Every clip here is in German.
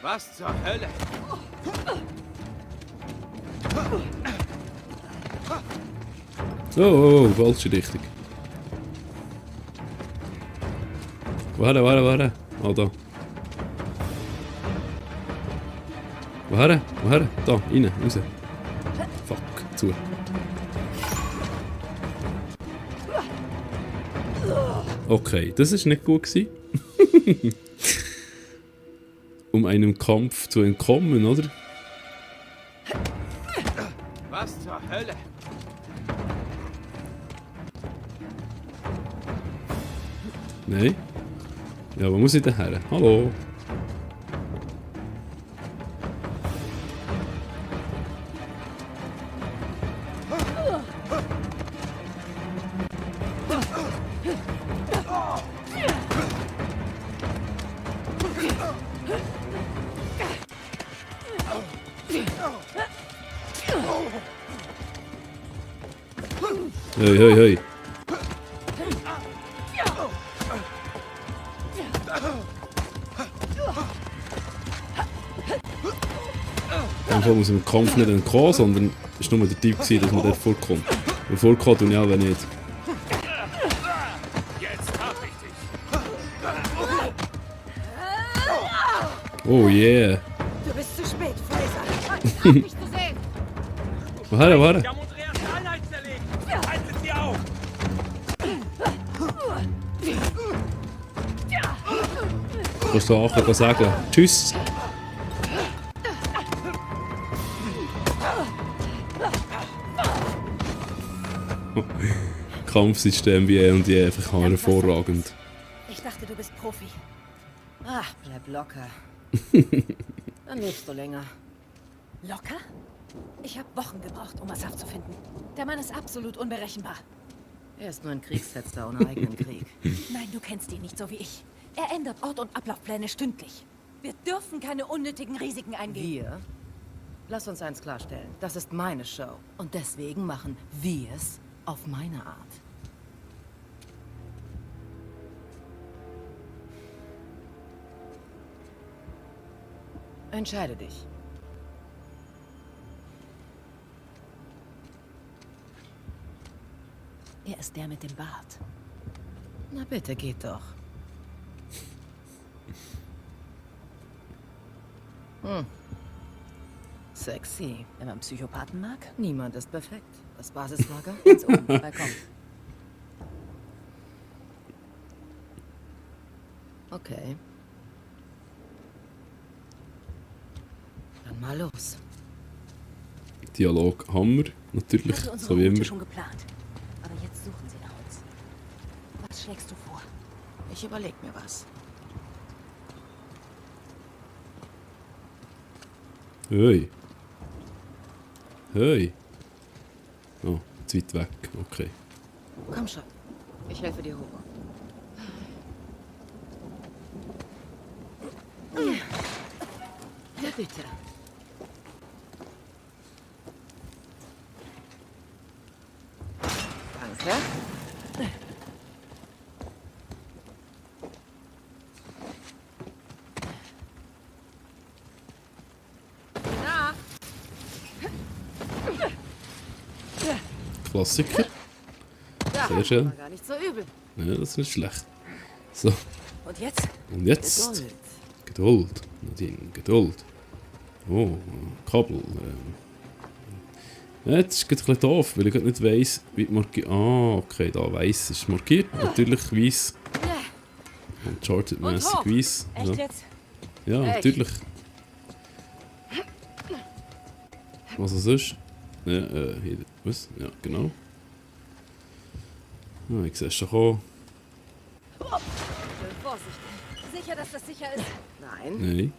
Was zur Hölle? Oh, falsche Richtung. Warte. Ah, da. Woher? Da, rein, raus. Fuck, zu. Okay, das ist nicht gut gewesen. Um einem Kampf zu entkommen, oder? Was zur Hölle? Nein. Ja, wo muss ich denn her? Hallo? Hey. Einfach muss im Kampf nicht entkommen, sondern es war nur der Typ, dass man dort vorkommt. Und vorkommen tue ich auch nicht. Jetzt hab ich dich. Oh yeah. Du bist zu spät, Fraser. Hab nicht gesehen. Warte. Wir haben unsere erste Einheit zerlegt. Haltet sie auf. Kannst du auch sagen. Tschüss. Kampfsystem wie eh und je einfach hervorragend. Ich dachte, du bist Profi. Ach, bleib locker. Dann lebst du länger. Locker? Ich habe Wochen gebraucht, um Asaf zu finden. Der Mann ist absolut unberechenbar. Er ist nur ein Kriegsletzter ohne eigenen Krieg. Nein, du kennst ihn nicht so wie ich. Er ändert Ort- und Ablaufpläne stündlich. Wir dürfen keine unnötigen Risiken eingehen. Wir? Lass uns eins klarstellen. Das ist meine Show. Und deswegen machen wir es auf meine Art. Entscheide dich. Er ist der mit dem Bart. Na bitte, geht doch. Sexy. Wenn man Psychopathen mag? Niemand ist perfekt. Das Basislager ganz oben. Komm. Okay. Dann mal los. Dialog Hammer, natürlich, Ich hatte unsere so wie Route immer. schon geplant. Aber jetzt suchen sie nach uns. Was schlägst du vor? Ich überleg mir was. Hey. Oh, zu weit weg, okay. Komm schon. Ich helfe dir hoch. Ja, bitte. Danke. Na, Klassiker. ja, Sehr schön. war gar nicht so übel. Ja, das ist nicht schlecht. So, Und jetzt? und jetzt? Geduld. Geduld. Nadine, Geduld. Oh, Kabel. Ja, jetzt ist es ein bisschen doof, weil ich gerade nicht weiss, wie markiert. Ah, okay, da weiss ist markiert. Natürlich weiss. Uncharted-mässig Und hoch. weiss. Echt Ja, jetzt? ja Echt? natürlich. Was ist sonst? Ja, hier. Was? Ja, genau. Ah, ich sehe es schon kommen. Schön vorsichtig. Sicher, dass das sicher ist? Nein. Nein.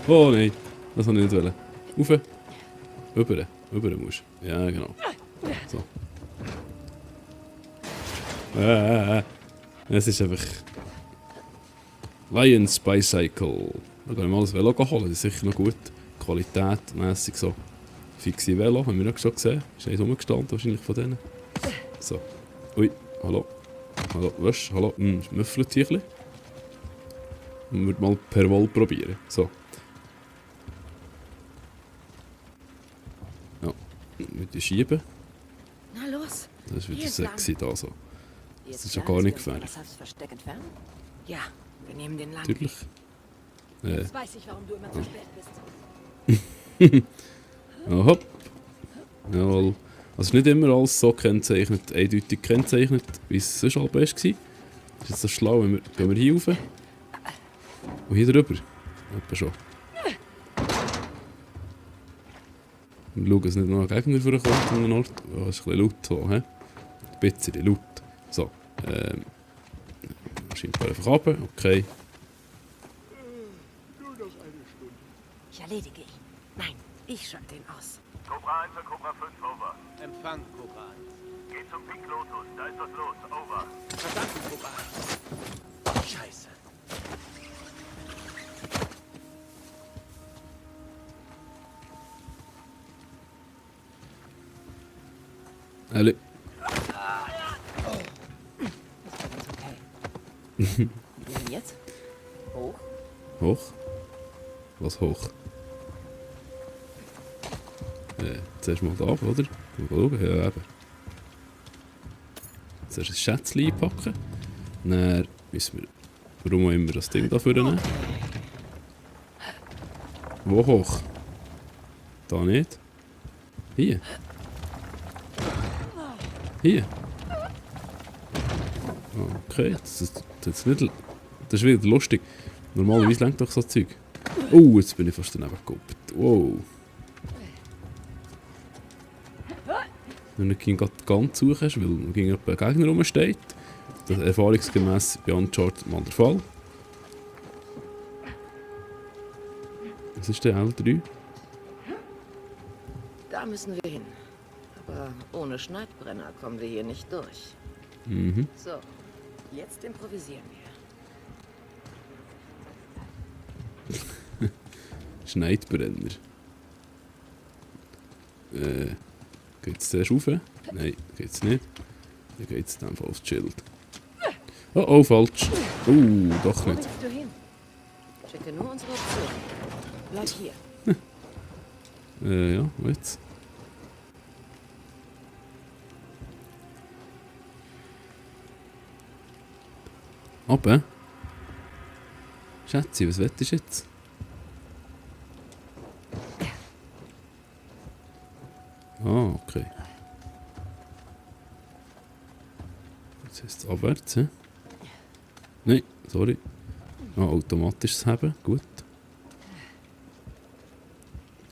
Oh nein, das wollte ich nicht wollen. Rauf. Rüber musst du. Ja, genau. So. Es ist einfach... Lions Bicycle. Da können wir mal das Velo holen, das ist sicher noch gut. Qualitätmässig so. Fixe Velo, haben wir noch schon gesehen. Ist eins rumgestanden, wahrscheinlich von denen. So. Ui, hallo. Hallo, was? Hallo, müffelt hier ein bisschen. Und würde mal per Woll probieren. So. Ja, mit die schieben. Na los. Das ist wieder Hier entlang. sexy da so. Jetzt ist ja klar, gar nicht dass wir gefährlich. das Versteck entfernen? Ja, wir nehmen den lang. Natürlich. Jetzt weiß ich, warum du immer zu spät bist. Ja, hopp. Jawohl. Also nicht immer alles so kennzeichnet, eindeutig kennzeichnet, wie es sonst halb war. Ist jetzt so schlau, wenn gehen wir hier rauf. Und hier drüber. Etwa schon. Und schauen, dass nicht noch ein Gegner vorkommt an einem Ort. Oh, ist ein bisschen laut so, hä? Ein bisschen laut. So. Scheint einfach runter. Okay. Ich erledige ihn. Nein, ich schalte ihn aus. Cobra 1 für Cobra 5, over. Empfang, Cobra 1. Geht zum Pink Lotus, da ist was los, over. Verstanden, Cobra 1. Scheiße. Elli. Okay. Und jetzt? Hoch. Hoch. Was hoch? Zuerst mal da, oder? Mal schauen, ja eben. Zuerst ein Schätzchen einpacken. Dann müssen wir, warum auch immer, das Ding da vorne. Wo hoch? Da nicht. Hier. Hier. Okay, das ist nicht... Das ist wieder lustig. Normalerweise lenkt doch so Zeug. Oh, jetzt bin ich fast daneben gekuppt. Wow. Wenn du gerade ganz suchst, weil gegen einen Gegner rumsteht. Das ist erfahrungsgemäß bei Uncharted mal der Fall. Was ist der L3? Da müssen wir hin. Aber ohne Schneidbrenner kommen wir hier nicht durch. Mhm. So, jetzt improvisieren wir. Schneidbrenner. Geht's zuerst rauf? Nein, geht's nicht. Dann geht's dann aufs Schild. Oh, oh, falsch. Doch Wo nicht. willst du hin? Checke nur unsere Option. Bleib hier. Ja, jetzt. Aber. Schätze, was wettest du jetzt? Ah, okay. Jetzt heißt es abwärts, hä? Nein, sorry. Ah, automatisches Heben, gut.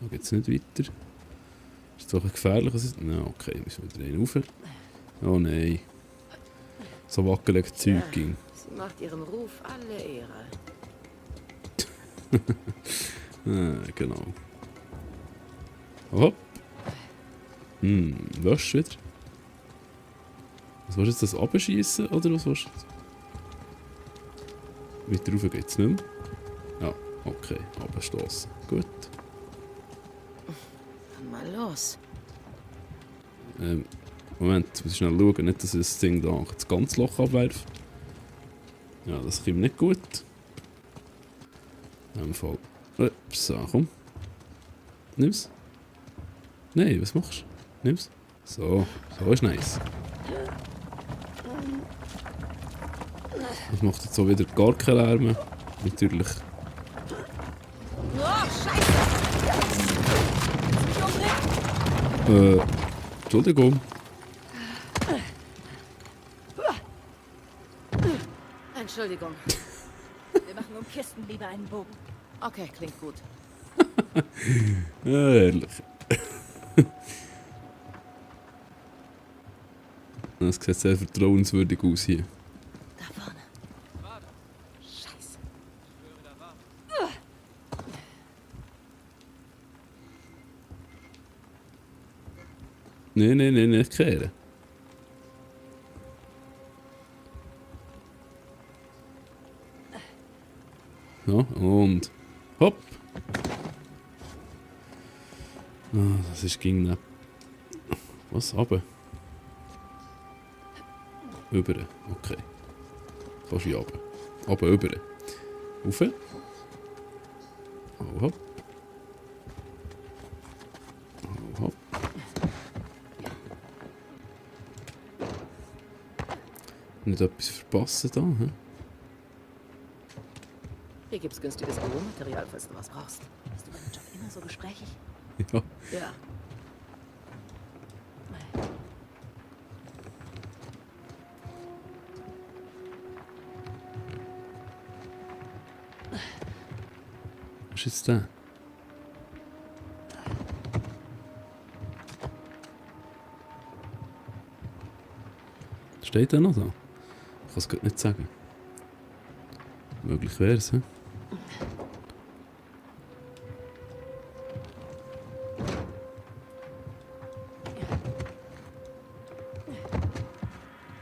Da geht es nicht weiter. Ist zwar ein gefährliches. Na, okay, müssen wir wieder rauf. Oh nein. So wackelig Zeug ging. Sie macht ihrem Ruf alle Ehre. Genau. Hopp. Wasch wieder. Was willst du jetzt, das abschießen oder was willst du jetzt? Weiter rauf geht's nicht mehr. Ja, okay, abstoßen. Gut. Mal los. Moment, jetzt muss ich schnell schauen, nicht, dass ich das Ding da das ganze Loch abwerfe. Ja, das kommt nicht gut. In dem Fall. Ups, komm. Nimm's. Nein, was machst du? Nimm's. So, so ist nice. Das macht jetzt so wieder gar keinen Lärm. Natürlich. Oh, Scheiße! Entschuldigung. Entschuldigung. Wir machen um Kisten lieber einen Bogen. Okay, klingt gut. Ja, ehrlich. Das sieht sehr vertrauenswürdig aus hier. Da vorne. Scheiße. Nein, nicht kehren. Ja, und hopp. Ah, das ist ging nicht. Was? Runter? Über. Okay. Fast wie runter. Aber über. Rauf. Oh, hopp. Oh, hopp. Nicht etwas verpassen da, hä? Hier gibt's günstiges Büromaterial, falls du was brauchst. Bist du beim Job immer so gesprächig? Ja. Ja. Was ist jetzt der? Steht der noch da? Ich kann es gerade nicht sagen. Möglich wäre es, hä?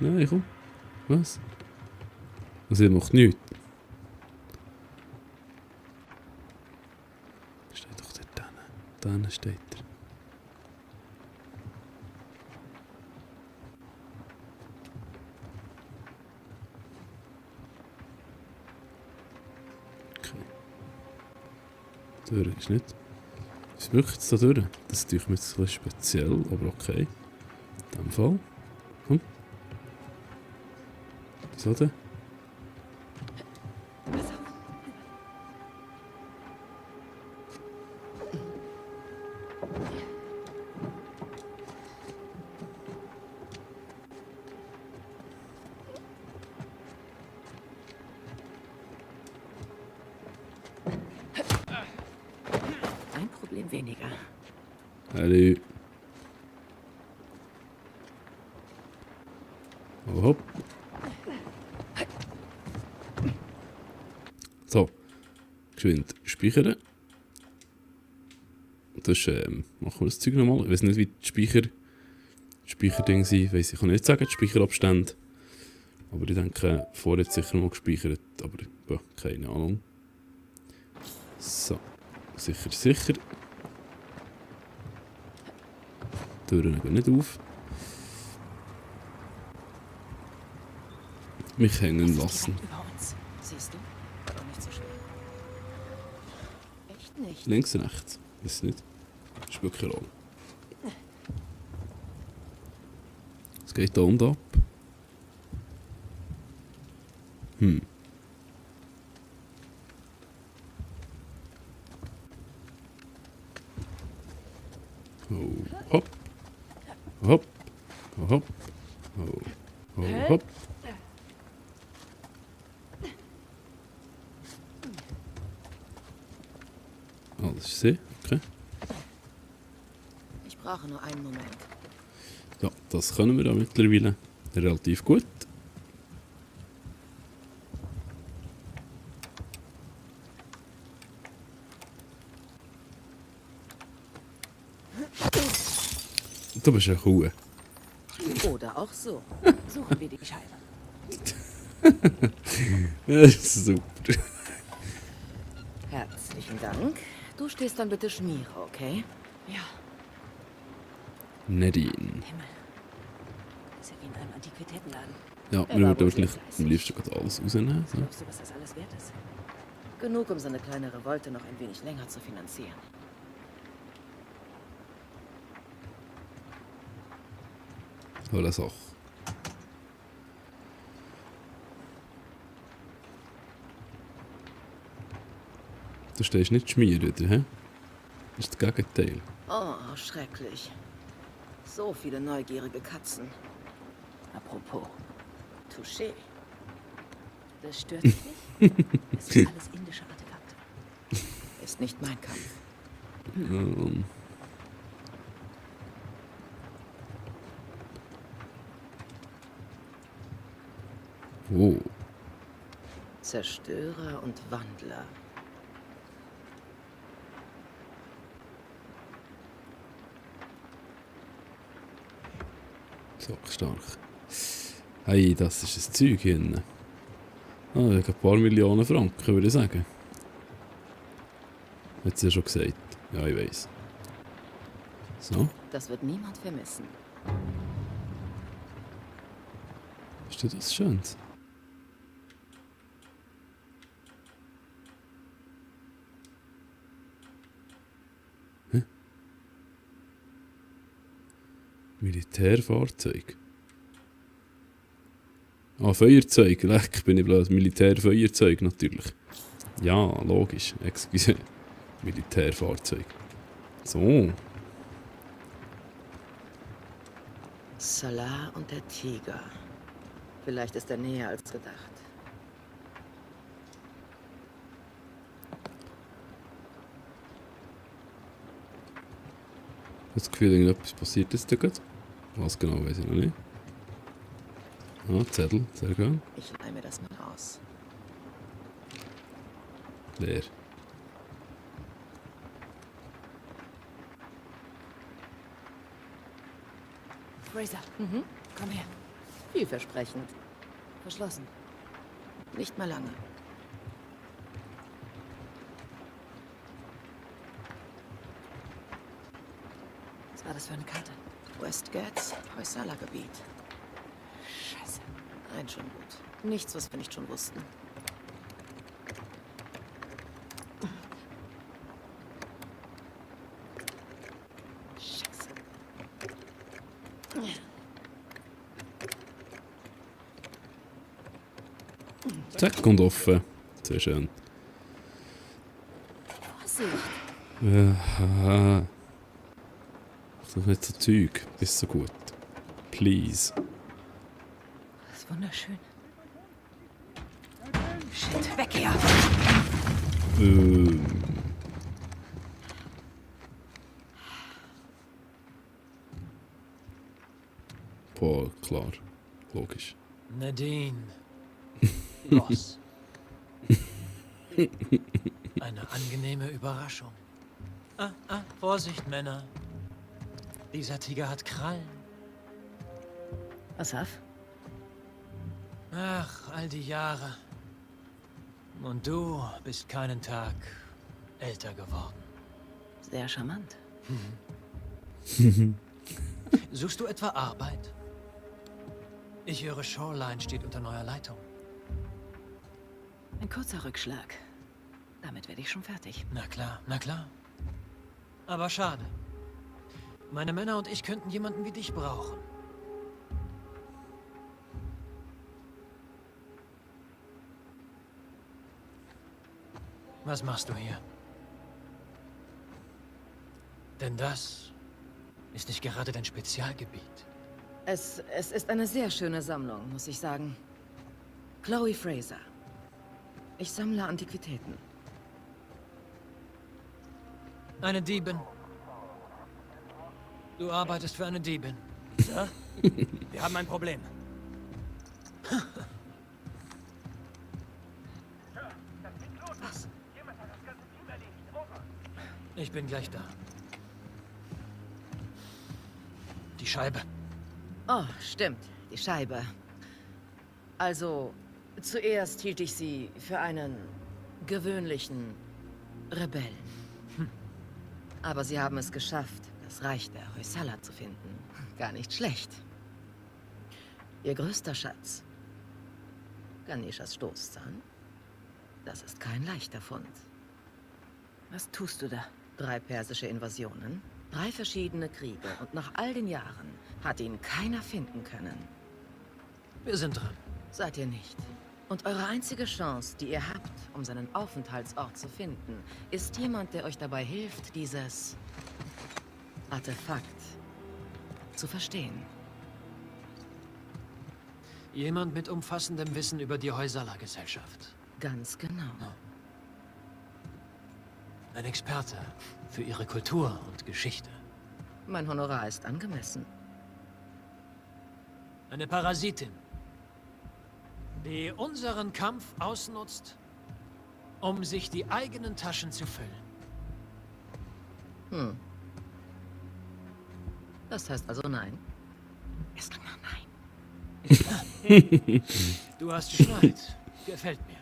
Nein, komm. Was? Also, er macht nichts. Steht doch dort drinnen. Da drinnen steht er. Okay. Durch ist nicht. Was wirkt jetzt da durch? Das ist natürlich jetzt ein bisschen speziell, aber okay. In dem Fall. Komm. So denn? Ein Problem weniger. Hallo. Oh, hopp. So. Geschwind speichern. Das ist, machen wir das Zeug nochmal. Ich weiß nicht, wie die Speicherdinge sind. Weiss ich kann nicht sagen, die Speicherabstände. Aber ich denke, vorher hat sicher mal gespeichert. Aber ja, keine Ahnung. So. Sicher, sicher. Die Türen gehen nicht auf. Mich hängen lassen. Über uns. Siehst du? War doch nicht so schwer. Echt nicht. Links, rechts. Weiß nicht. Spielt keine Rolle. Es geht da und ab. Oh, hopp. Hopp. Hopp. Oh, oh, hopp. Alles gesehen? Okay. Ich brauche nur einen Moment. Ja, das können wir ja mittlerweile relativ gut. Du bist eine Kuh. Oder auch so. Suchen wir die Scheibe. Das ist super. Herzlichen Dank. Du stehst dann bitte Schmiere, okay? Ja, Nadine. Himmel. Ist ja wie in einem Antiquitätenladen. Ja, wir würden wahrscheinlich am liebsten gerade alles rausnehmen. So. Glaubst du, was das alles wert ist? Genug, um seine kleine Revolte noch ein wenig länger zu finanzieren. Tolle Sache. Du stehst nicht schmieren, oder? Hä? Das ist das Gegenteil. Oh, schrecklich. So viele neugierige Katzen. Apropos, Touché. das stört dich nicht? Es sind alles indische Artefakte. Ist nicht mein Kampf. Oh. Zerstörer und Wandler. So stark. Hey, das ist ein Zeug hier drin. Ah, ein paar Millionen Franken, würde ich sagen. Hat sie ja schon gesagt. Ja, ich weiss. So, Das wird niemand vermissen. ist das Schönes? Militärfahrzeug. Ah, Feuerzeug. Leck, bin ich blöd. Militärfeuerzeug natürlich. Ja, logisch. Excuse. Militärfahrzeug. So. Salah und der Tiger. Vielleicht ist er näher als gedacht. Ich habe das Gefühl, irgendetwas passiert ist da gerade. Was genau, weiß ich noch nicht. Ah, Zettel, sehr gut. Ich leih mir das mal aus. Leer. Fraser, komm her. Vielversprechend. Verschlossen. Nicht mal lange. Was war das für eine Karte? Westgates, Hoysala-Gebiet. Scheiße. Nein, schon gut. Nichts, was wir nicht schon wussten. Scheiße. Zack und offen. Sehr schön. Vorsicht. Aha. Mach doch nicht so Zeug. Bist so gut. Please. Das ist wunderschön. Shit, weg hier. Boah, klar. Logisch. Nadine. Ross. Eine angenehme Überraschung. Vorsicht, Männer. Dieser Tiger hat Krallen. Asaf? Ach, all die Jahre. Und du bist keinen Tag älter geworden. Sehr charmant. Suchst du etwa Arbeit? Ich höre, Shoreline steht unter neuer Leitung. Ein kurzer Rückschlag. Damit werde ich schon fertig. Na klar, na klar. Aber schade. Meine Männer und ich könnten jemanden wie dich brauchen. Was machst du hier? Denn das ist nicht gerade dein Spezialgebiet. Es ist eine sehr schöne Sammlung, muss ich sagen. Chloe Fraser. Ich sammle Antiquitäten. Eine Diebin. Du arbeitest für eine Diebin. Sir, wir haben ein Problem. Was? Ich bin gleich da. Die Scheibe. Oh, stimmt. Die Scheibe. Also, zuerst hielt ich sie für einen gewöhnlichen Rebellen. Aber sie haben es geschafft, das Reich der Hoysala zu finden. Gar nicht schlecht. Ihr größter Schatz. Ganeshas Stoßzahn. Das ist kein leichter Fund. Was tust du da? 3 persische Invasionen, 3 verschiedene Kriege und nach all den Jahren hat ihn keiner finden können. Wir sind dran. Seid ihr nicht. Und eure einzige Chance, die ihr habt, um seinen Aufenthaltsort zu finden, ist jemand, der euch dabei hilft, dieses Artefakt zu verstehen. Jemand mit umfassendem Wissen über die Hoysala-Gesellschaft. Ganz genau. Ein Experte für ihre Kultur und Geschichte. Mein Honorar ist angemessen. Eine Parasitin, die unseren Kampf ausnutzt, um sich die eigenen Taschen zu füllen. Das heißt also nein. Ist immer nein. Du hast geschneit. Gefällt mir.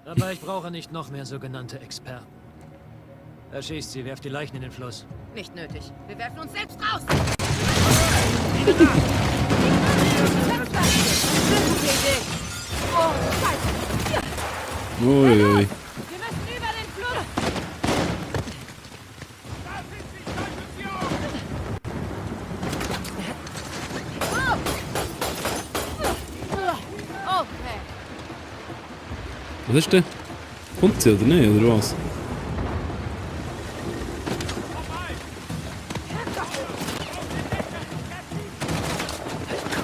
Aber ich brauche nicht noch mehr sogenannte Experten. Erschießt sie, werft die Leichen in den Fluss. Nicht nötig. Wir werfen uns selbst raus! Oh, Scheiße! Uiui. Wir müssen über den Fluss. Was ist denn? Kommt sie oder nicht, oder was?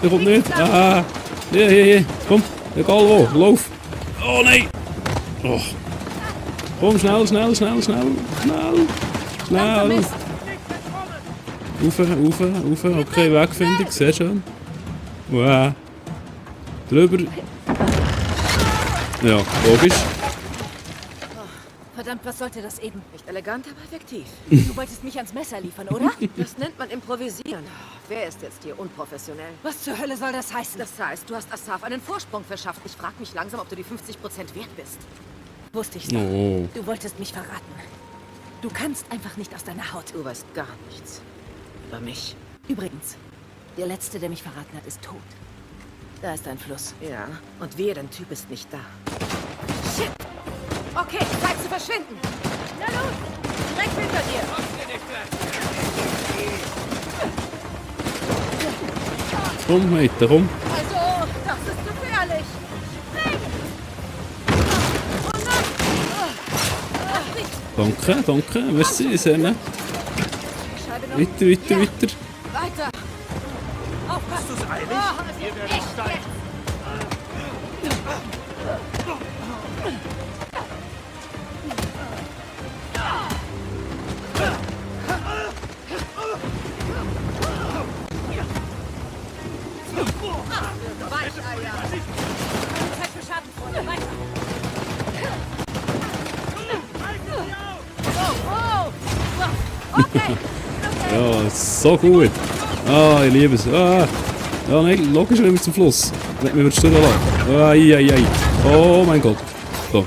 Der kommt nicht. Ah! Hier. Komm, egal wo, lauf! Oh nein! Oh. Komm, schnell! Rauf. Okay, Wegfindung, sehr schön. Wow. Drüber. Ja, logisch. Verdammt, was sollte das eben? Nicht elegant, aber effektiv. Du wolltest mich ans Messer liefern, oder? Das nennt man improvisieren. Wer ist jetzt hier unprofessionell? Was zur Hölle soll das heißen? Das heißt, du hast Asaf einen Vorsprung verschafft. Ich frage mich langsam, ob du die 50% wert bist. Wusste ich so. Oh. Du wolltest mich verraten. Du kannst einfach nicht aus deiner Haut. Du weißt gar nichts. Über mich. Übrigens, der Letzte, der mich verraten hat, ist tot. Da ist ein Fluss. Ja, und wehe, dein Typ ist nicht da. Shit! Okay, Zeit zu verschwinden. Na los, direkt hinter dir. Komm, weiter, komm. Also, das ist gefährlich. Danke, merci, sehr nett. Weiter. Weiter. Aufpasst du's eilig? Ihr werdet steil. Zeit für Schadenfreude. Weiter. Okay. Ja, so gut. Ah, ich liebe es. Ah. Ja, nein, logisch nehmen wir zum Fluss. Nicht mehr stehen lassen. Ai. Oh mein Gott. So.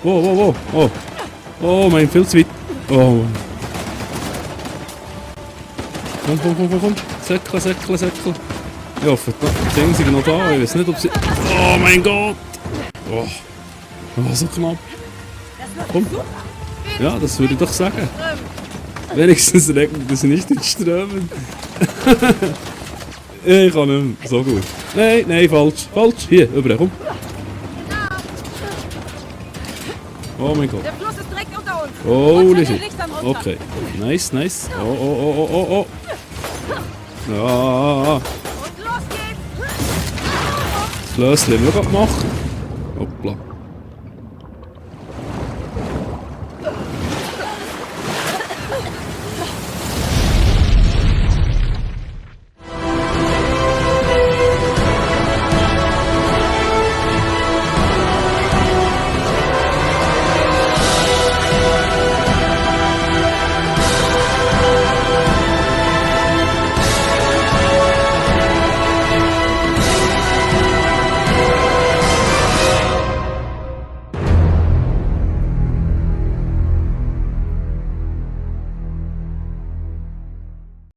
Wow. Oh mein, viel zu weit. Oh. Komm. Säckle. Ich hoffe, die Dinge sind noch da. Ich weiß nicht, ob sie... Oh mein Gott. Oh, so knapp. Komm. Ja, das würde ich doch sagen. Wenigstens regnet es nicht in Strömen. Ich kann nicht mehr. So gut. Nein, falsch. Hier, über, komm. Oh mein Gott. Der Fluss ist direkt unter uns. Holy shit. Lichtern runter. Okay. Nice. Oh. Ja. Und los geht's. Das Löschen haben wir gerade gemacht. Hoppla.